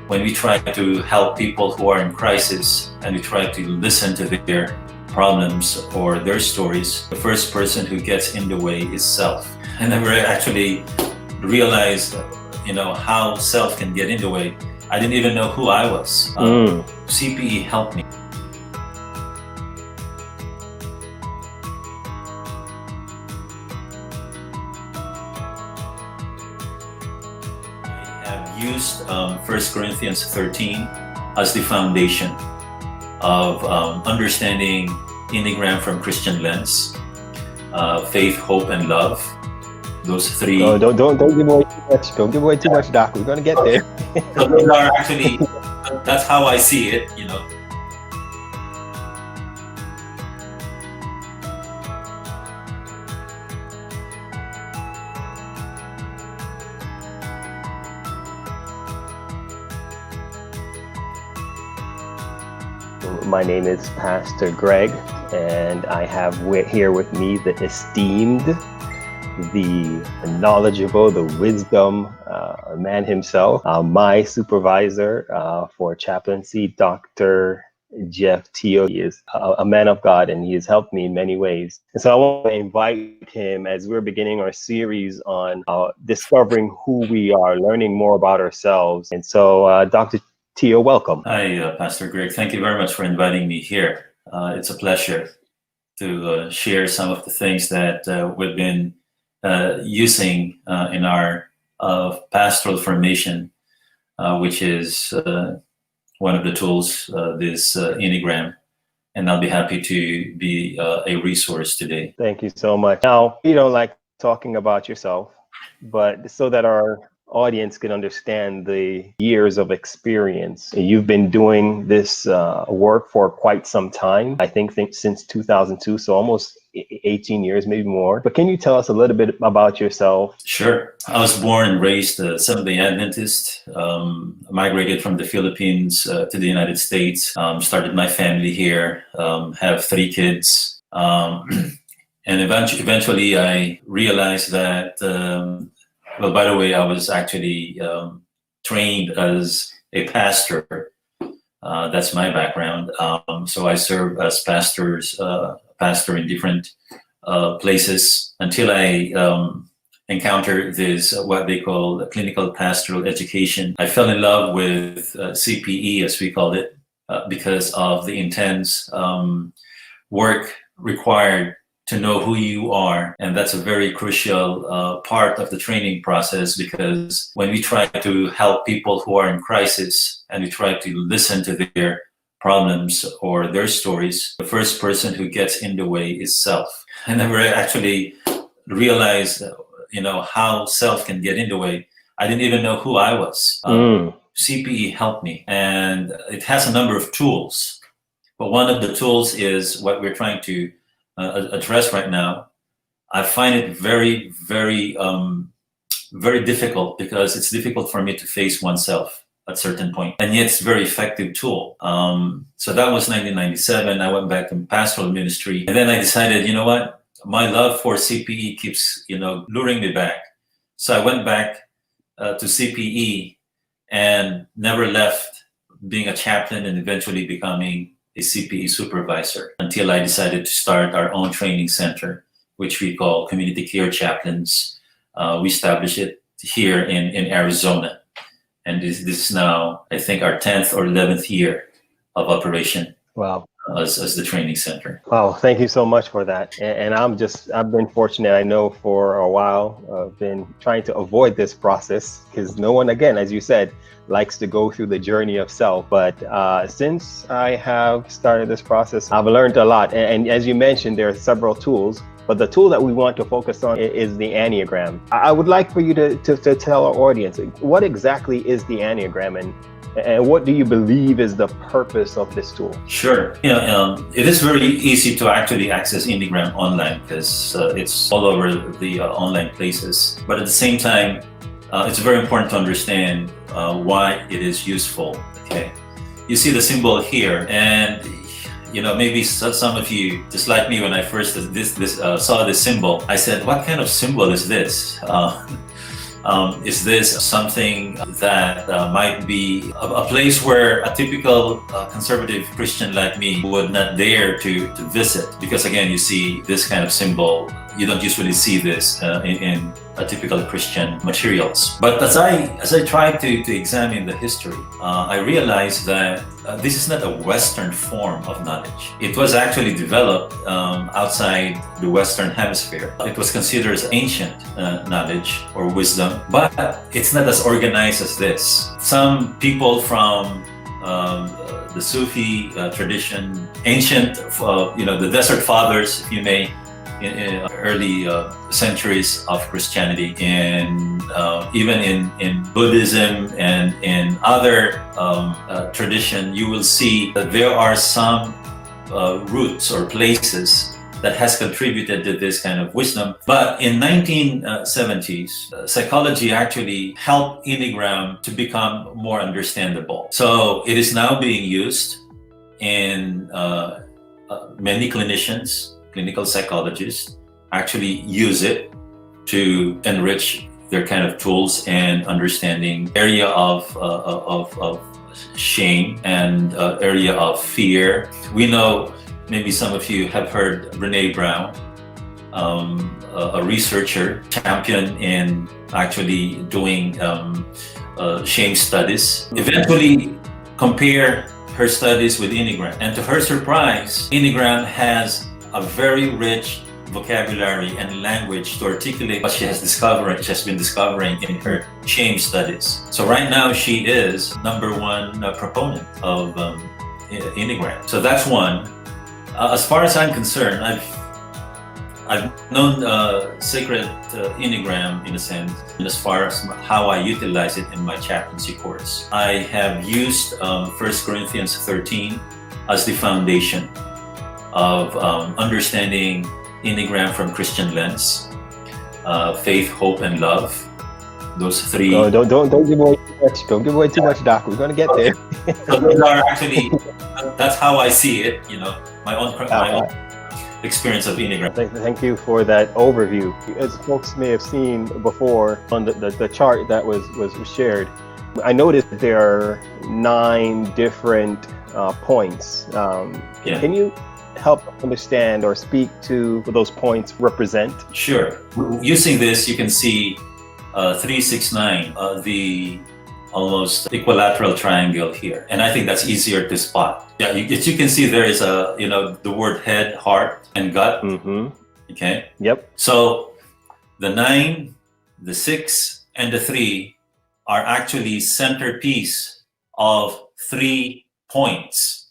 when we try to help people who are in crisis and we try to listen to their problems or their stories, the first person who gets in the way is self. I never actually realized, how self can get in the way. I didn't even know who I was. CPE helped me. I have used 1 Corinthians 13 as the foundation of understanding Enneagram from Christian lens, faith, hope, and love. Those three. Oh, don't give away too much. Don't give away too much, Doc. We're gonna get there. So those are actually, that's how I see it. My name is Pastor Greg, and I have here with me the esteemed, the knowledgeable, the wisdom man himself, my supervisor for chaplaincy, Dr. Jeff Teo. He is a man of God, and he has helped me in many ways. And so I want to invite him as we're beginning our series on discovering who we are, learning more about ourselves. And so, Dr. Teo, welcome. Hi, Pastor Greg. Thank you very much for inviting me here. It's a pleasure to share some of the things that we've been using in our pastoral formation, which is one of the tools, this Enneagram. And I'll be happy to be a resource today. Thank you so much. Now, you don't like talking about yourself, but so that our audience can understand the years of experience. You've been doing this work for quite some time, I think since 2002, so almost 18 years, maybe more. But can you tell us a little bit about yourself? Sure. I was born and raised Seventh-day Adventist, migrated from the Philippines to the United States, started my family here, have 3 kids. And eventually I realized that well, by the way, I was actually trained as a pastor. That's my background. So I serve as pastor in different places until I encountered this, what they call clinical pastoral education. I fell in love with CPE, as we called it, because of the intense work required to know who you are. And that's a very crucial part of the training process, because when we try to help people who are in crisis and we try to listen to their problems or their stories, the first person who gets in the way is self. I never actually realized, how self can get in the way. I didn't even know who I was. CPE helped me, and it has a number of tools. But one of the tools is what we're trying to address right now. I find it very, very, very difficult, because it's difficult for me to face oneself at a certain point, and yet it's a very effective tool. So that was 1997. I went back to pastoral ministry, and then I decided, what? My love for CPE keeps, luring me back. So I went back to CPE and never left being a chaplain and eventually becoming a CPE supervisor, until I decided to start our own training center, which we call Community Care Chaplains. We established it here in Arizona. And this is now, I think, our 10th or 11th year of operation. Wow. As the training center. Wow, thank you so much for that. And I've been fortunate, I know, for a while. I've been trying to avoid this process, because no one, again, as you said, likes to go through the journey of self. But since I have started this process, I've learned a lot. And as you mentioned, there are several tools, but the tool that we want to focus on is the Enneagram. I would like for you to tell our audience, what exactly is the Enneagram, and what do you believe is the purpose of this tool? Sure. It is very easy to actually access Enneagram online, because it's all over the online places. But at the same time, it's very important to understand why it is useful. Okay, you see the symbol here, and maybe some of you, just like me, when I first saw this symbol, I said, "What kind of symbol is this?" Is this something that might be a place where a typical conservative Christian like me would not dare to visit? Because again, you see this kind of symbol, you don't usually see this in a typical Christian materials. But as I tried to examine the history, I realized that this is not a Western form of knowledge. It was actually developed outside the Western hemisphere. It was considered as ancient knowledge or wisdom, but it's not as organized as this. Some people from the Sufi tradition, ancient, the Desert Fathers, if you may, in early centuries of Christianity, and even in Buddhism and in other tradition, you will see that there are some roots or places that has contributed to this kind of wisdom. But in 1970s, psychology actually helped Enneagram to become more understandable. So it is now being used in many clinicians, clinical psychologists actually use it to enrich their kind of tools and understanding area of shame and area of fear. We know, maybe some of you have heard Brene Brown, a researcher, champion in actually doing shame studies. Eventually compare her studies with Enneagram, and to her surprise, Enneagram has a very rich vocabulary and language to articulate what she has been discovering in her shame studies. So right now she is #1 proponent of Enneagram. So that's one. As far as I'm concerned, I've known sacred Enneagram in a sense, and as far as how I utilize it in my chaplaincy course. I have used 1 Corinthians 13 as the foundation of understanding Enneagram from Christian lens, faith, hope, and love. Those three. No, don't give away too much. Don't give away too much, Doc. We're gonna get there. So those are actually, that's how I see it. My own experience of Enneagram. Thank you for that overview. As folks may have seen before on the chart that was shared, I noticed that there are 9 different points. Can you help understand or speak to what those points represent? Sure. Using this, you can see 3, 6, 9, the almost equilateral triangle here, and I think that's easier to spot. Yeah, as you can see, there is the word head, heart, and gut. Mm-hmm. Okay. Yep. So the 9, the 6, and the 3 are actually centerpiece of 3 points.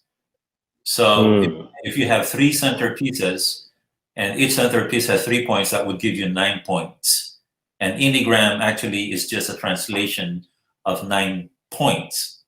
So if you have 3 centerpieces and each centerpiece has 3 points, that would give you 9 points. And Enneagram actually is just a translation of 9 points,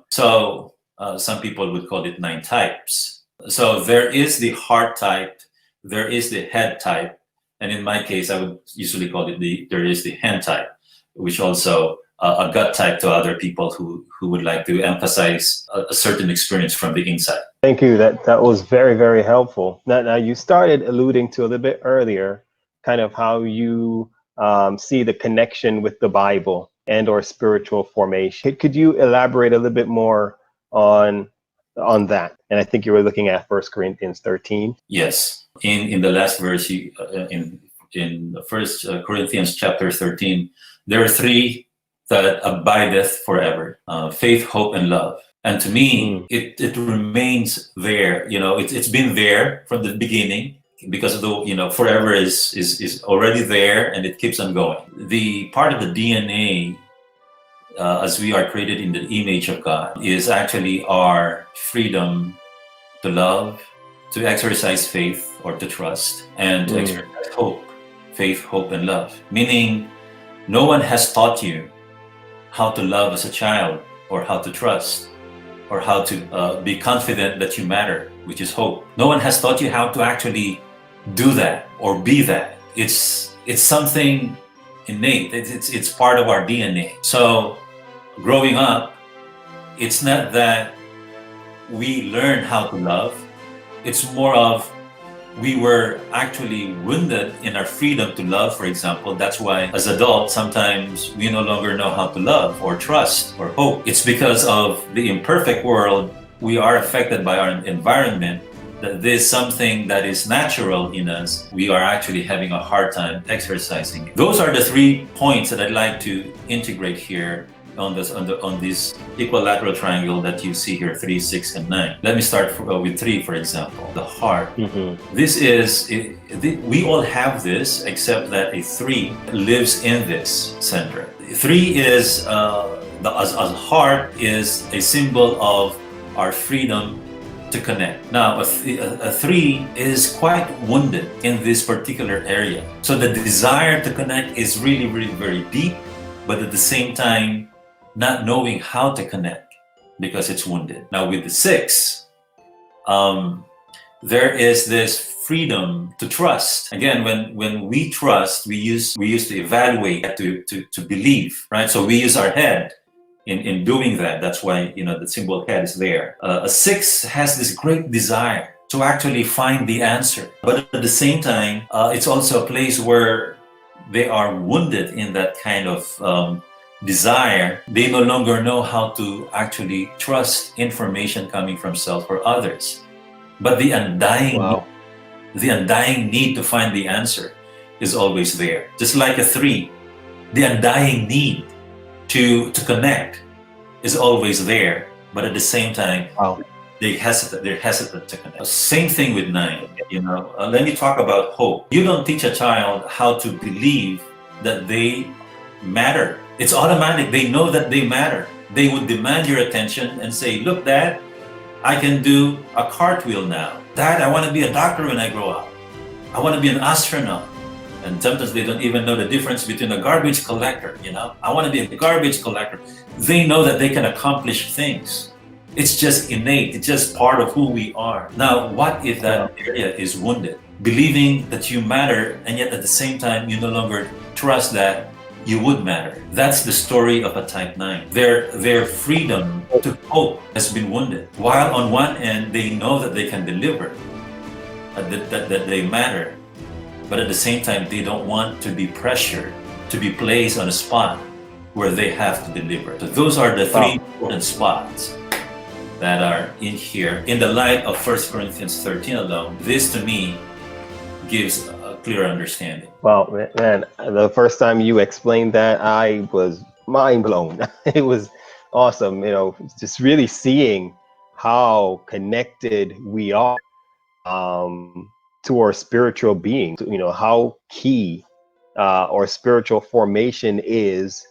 So some people would call it 9 types. So there is the heart type, there is the head type, and in my case, I would usually call it there is the hand type, which also a gut type to other people who would like to emphasize a certain experience from the inside. Thank you. That was very, very helpful. Now you started alluding to a little bit earlier, kind of how you see the connection with the Bible and or spiritual formation. Could you elaborate a little bit more on that? And I think you were looking at 1 Corinthians 13. Yes. In the last verse, in 1 Corinthians chapter 13, there are 3 that abideth forever: faith, hope, and love. And to me, it remains there. It's been there from the beginning, because forever is already there, and it keeps on going. The part of the DNA, as we are created in the image of God, is actually our freedom to love, to exercise faith or to trust, and to exercise hope, faith, hope, and love. Meaning, no one has taught you how to love as a child, or how to trust, or how to be confident that you matter, which is hope. No one has taught you how to actually do that or be that. It's something innate. It's part of our DNA. So growing up, it's not that we learn how to love. It's more of we were actually wounded in our freedom to love, for example. That's why as adults, sometimes we no longer know how to love or trust or hope. It's because of the imperfect world, we are affected by our environment, that there's something that is natural in us. We are actually having a hard time exercising it. Those are the 3 points that I'd like to integrate here on this equilateral triangle that you see here, 3, 6, and 9. Let me start with 3, for example, the heart. This is, we all have this, except that a 3 lives in this center. 3 is, a heart is a symbol of our freedom to connect. Now, a 3 is quite wounded in this particular area. So the desire to connect is really, really very deep, but at the same time, not knowing how to connect because it's wounded. Now with the 6, there is this freedom to trust. Again, when we trust, we used to evaluate, to believe, right? So we use our head in doing that. That's why the symbol head is there. A 6 has this great desire to actually find the answer, but at the same time, it's also a place where they are wounded in that kind of desire. They no longer know how to actually trust information coming from self or others. But the undying need to find the answer is always there. Just like a 3, the undying need to connect is always there. But at the same time, they're hesitant to connect. Same thing with 9. Let me talk about hope. You don't teach a child how to believe that they matter. It's automatic. They know that they matter. They would demand your attention and say, look, Dad, I can do a cartwheel now. Dad, I want to be a doctor when I grow up. I want to be an astronaut. And sometimes they don't even know the difference between a garbage collector. I want to be a garbage collector. They know that they can accomplish things. It's just innate. It's just part of who we are. Now, what if that area is wounded? Believing that you matter, and yet at the same time, you no longer trust that you would matter. That's the story of a type 9. Their freedom to hope has been wounded. While on one end, they know that they can deliver, that they matter. But at the same time, they don't want to be pressured, to be placed on a spot where they have to deliver. So those are the 3 important spots that are in here. In the light of 1 Corinthians 13 alone, this to me gives a clear understanding. Well, man, the first time you explained that, I was mind blown. It was awesome, just really seeing how connected we are to our spiritual being, how key our spiritual formation is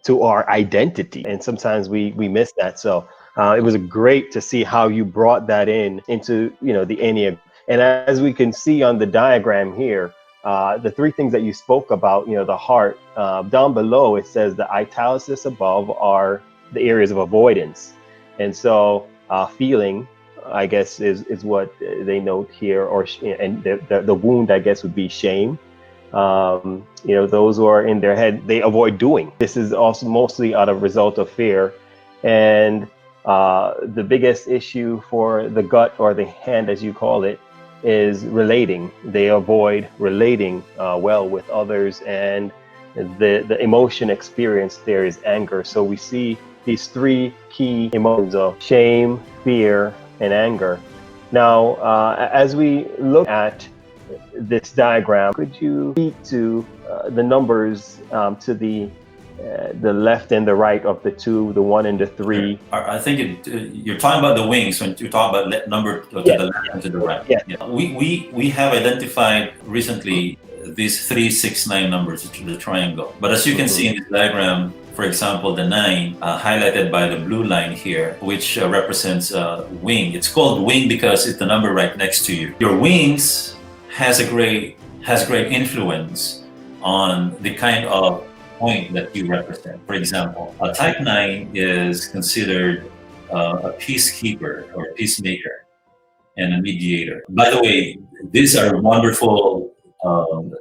to our identity. And sometimes we miss that. So it was great to see how you brought that into the Enneagram. And as we can see on the diagram here, the 3 things that you spoke about, the heart, down below, it says the italics above are the areas of avoidance. And so feeling, I guess, is what they note here, and the wound, I guess, would be shame. Those who are in their head, they avoid doing. This is also mostly out of result of fear. And the biggest issue for the gut, or the hand as you call it, is relating. They avoid relating well with others, and the emotion experience there is anger. So we see these 3 key emotions of shame, fear, and anger. Now, as we look at this diagram, could you speak to the numbers to the left and the right of the 2, the 1 and the 3? I think you're talking about the wings when you talk about number to the left and to the right. Yeah. We have identified recently these 3, 6, 9 numbers, the triangle. But as you can see in this diagram, for example, the 9 highlighted by the blue line here, which represents wing. It's called wing because it's the number right next to you. Your wings has great influence on the kind of point that you represent. For example, a type 9 is considered a peacekeeper or peacemaker and a mediator. By the way, these are wonderful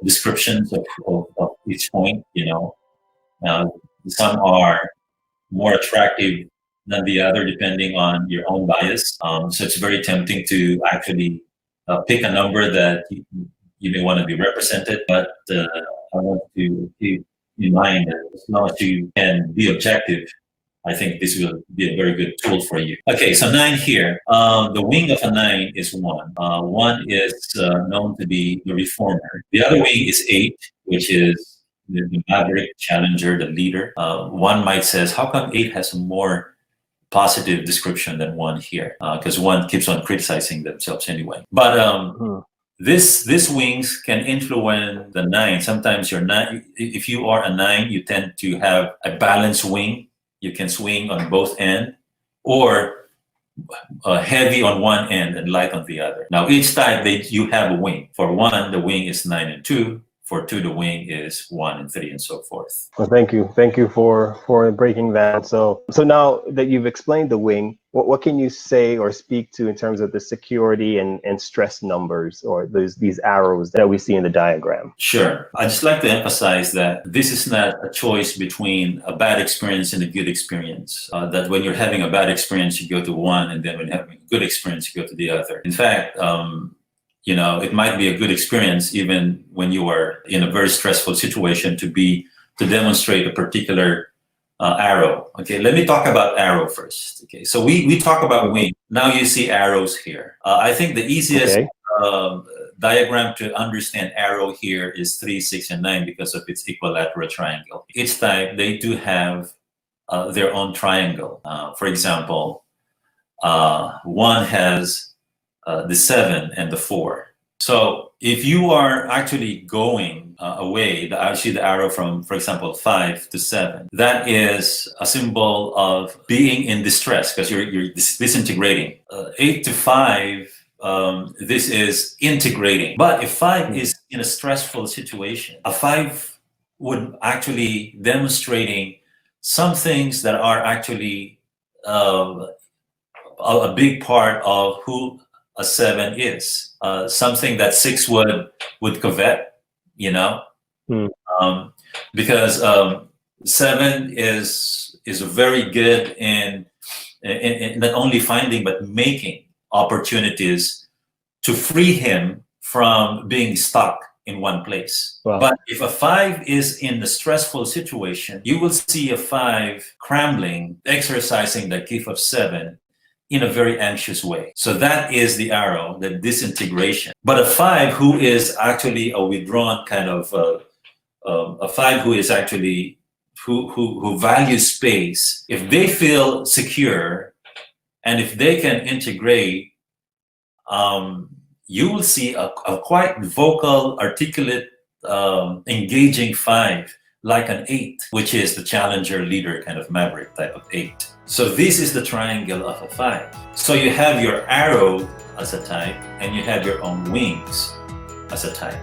descriptions of each point. Some are more attractive than the other depending on your own bias. So it's very tempting to actually pick a number that you may want to be represented, but I want to keep in mind that as long as you can be objective, I think this will be a very good tool for you. Okay, so 9 here. The wing of a 9 is 1. 1 is known to be the reformer. The other wing is 8, which is the maverick, challenger, the leader. One might says, how come 8 has a more positive description than 1 here? Because 1 keeps on criticizing themselves anyway. But this wings can influence the 9. Sometimes you're not. If you are a 9, you tend to have a balanced wing. You can swing on both ends, or heavy on one end and light on the other. Now, each type, you have a wing. For 1, the wing is 9 and 2. For 2, the wing is 1 and 3, and so forth. Well, thank you for breaking that. So now that you've explained the wing, what can you say or speak to in terms of the security and stress numbers, or these arrows that we see in the diagram? Sure. I just like to emphasize that this is not a choice between a bad experience and a good experience. That when you're having a bad experience, you go to one, and then when you're having a good experience, you go to the other. In fact, it might be a good experience even when you are in a very stressful situation to demonstrate a particular arrow. Okay, let me talk about arrow first. Okay, so we talk about wing. Now you see arrows here. I think the easiest diagram to understand arrow here is 3, 6, and 9 because of its equilateral triangle. Each type, they do have their own triangle. For example, 1 has the 7 and the 4. So if you are actually going away, I see the arrow from, for example, 5 to 7. That is a symbol of being in distress because you're disintegrating. 8 to 5, this is integrating. But if 5 is in a stressful situation, a 5 would actually demonstrating some things that are actually a big part of who a 7 is. Something that 6 would covet, because 7 is very good in not only finding but making opportunities to free him from being stuck in one place. Wow. But if a 5 is in a stressful situation, you will see a 5 crumbling, exercising the gift of 7 in a very anxious way. So that is the arrow, the disintegration. But a 5 who is actually a withdrawn kind of a 5 who is actually who values space, if they feel secure and if they can integrate, you will see a quite vocal, articulate, engaging 5, like an 8, which is the challenger, leader, kind of maverick type of 8. So this is the triangle of a 5. So you have your arrow as a type, and you have your own wings as a type.